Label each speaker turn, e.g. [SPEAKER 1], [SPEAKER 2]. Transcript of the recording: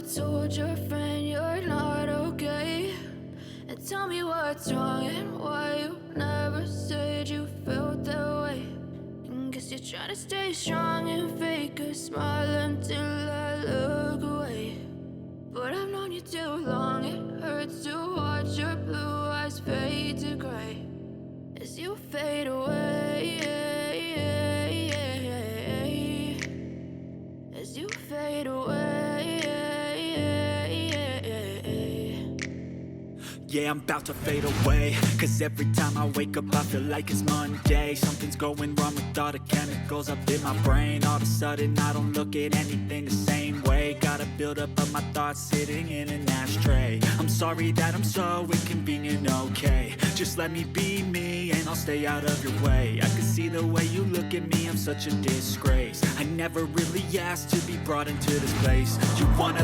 [SPEAKER 1] told your friend you're not okay? And tell me what's wrong and why you never said you felt that way. And guess you're trying to stay strong and fake a smile until I look away. But I've known you too long, it hurts to watch your blue eyes fade to gray as you fade away, as you fade away.
[SPEAKER 2] Yeah, I'm about to fade away, cause every time I wake up I feel like it's Monday. Something's going wrong with all the chemicals up in my brain. All of a sudden I don't look at anything the same way. Got a build up of my thoughts sitting in an ashtray. I'm sorry that I'm so inconvenient, okay? Just let me be me and I'll stay out of your way. I can see the way you look at me, I'm such a disgrace. I never really asked to be brought into this place. You wanna